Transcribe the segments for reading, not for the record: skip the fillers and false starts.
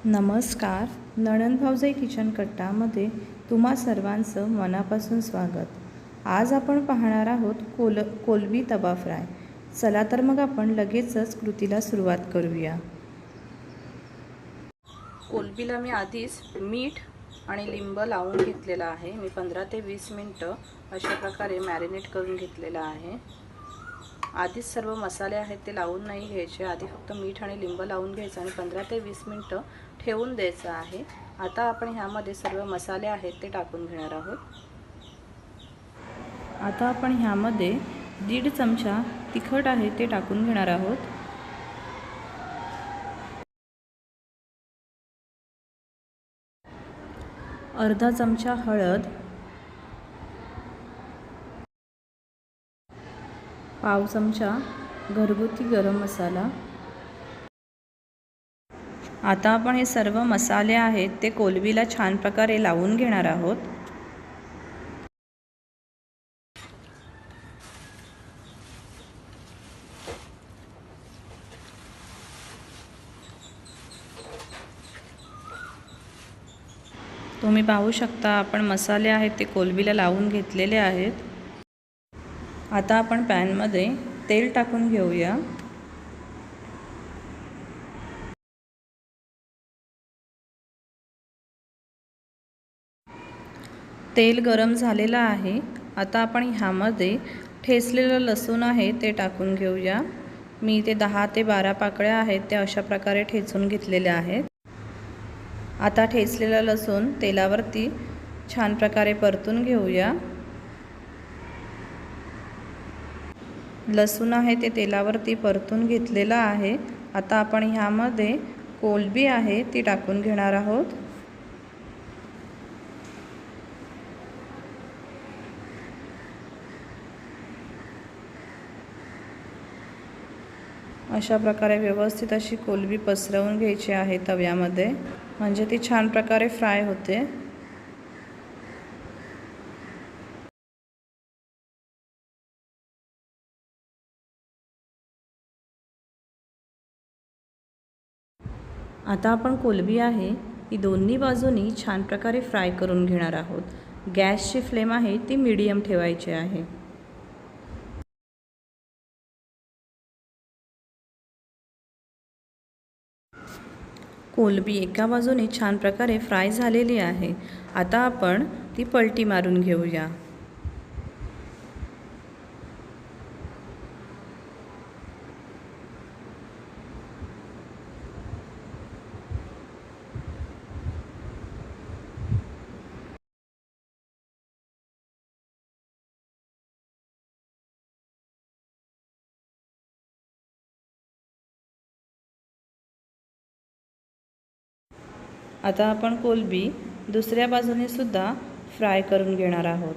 नमस्कार. नणंद भाऊजाई किचन कट्टामध्ये तुम्हा सर्वांचं मनापासून स्वागत. आज आपण पाहणार आहोत कोलंबी तवा फ्राय. चला तर मग आपण लगेचच कृतीला सुरुवात करूया. कोलंबीला मी आधीच मीठ आणि लिंब लावून घेतलेलं आहे. मी 15 ते 20 मिनिटं अशा प्रकारे मॅरिनेट करून घेतलेलं आहे. आधीच सर्व मसाले आहेत ते लावून नाही घ्यायचे. आधी फक्त मीठ आणि लिंब लावून घ्यायचं आणि 15 ते 20 मिनिटं ठेवून द्यायचं आहे. आता आपण ह्यामध्ये सर्व मसाले आहेत ते टाकून घेणार आहोत. आता आपण ह्यामध्ये 1.5 चमचा तिखट आहे ते टाकून घेणार आहोत. अर्धा चमचा हळद, पाव चमचा घरगुती गरम मसाला. आता आपण हे सर्व मसाले आहेत ते कोलंबीला छान प्रकारे लावून घेणार आहोत. तुम्ही पाहू शकता आपण मसाले आहेत ते कोलंबीला लावून घेतलेले आहेत. आता आपण पॅनमध्ये तेल टाकून घेऊया. तेल गरम झालेलं आहे. आता आपण ह्यामध्ये ठेचलेलं लसूण आहे ते टाकून घेऊया. मी ते 10 ते 12 पाकळ्या आहेत त्या अशा प्रकारे ठेचून घेतलेल्या आहेत. आता ठेचलेलं लसूण तेलावरती छान प्रकारे परतून घेऊया. लसूण आहे ते तेलावरती परतून घेतलेलं आहे. आता आपण ह्यामध्ये कोलंबी आहे ती टाकून घेणार आहोत. अशा प्रकारे व्यवस्थित अशी कोलंबी पसरवून घ्यायची आहे तव्यामध्ये, म्हणजे ती छान प्रकारे फ्राय होते. आता आपण कोलंबी आहे ती दोन्ही बाजूनी छान प्रकारे फ्राय करून घेणार आहोत. गॅसची फ्लेम आहे ती मीडियम ठेवायची आहे. कोलंबी एका बाजूने छान प्रकारे फ्राय झालेली आहे. आता आपण ती पलटी मारून घेऊया. आता आपण कोलंबी दुसऱ्या बाजूने सुद्धा फ्राय करून घेणार आहोत.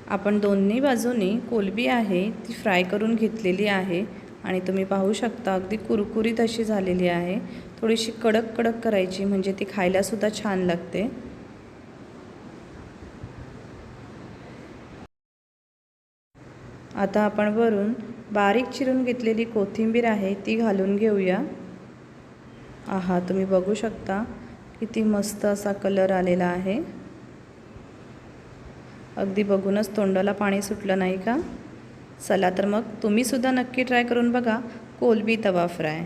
आपण दोन्ही बाजूनी कोलंबी आहे ती फ्राय करून घेतलेली आहे आणि तुम्ही पाहू शकता अगदी कुरकुरीत अशी झालेली आहे. थोडीशी कडक कडक करायची म्हणजे ती खायला सुद्धा छान लागते. आता आपण वरून बारीक चिरून घेतलेली कोथिंबीर आहे ती घालून घेऊया. आहा, तुम्ही बघू शकता किती मस्त असा कलर आलेला आहे. अगदी बघूनच तोंडाला पाणी सुटलं नाही का? चला तर मग तुम्ही सुद्धा नक्की ट्राय करून बघा कोलंबी तवा फ्राय.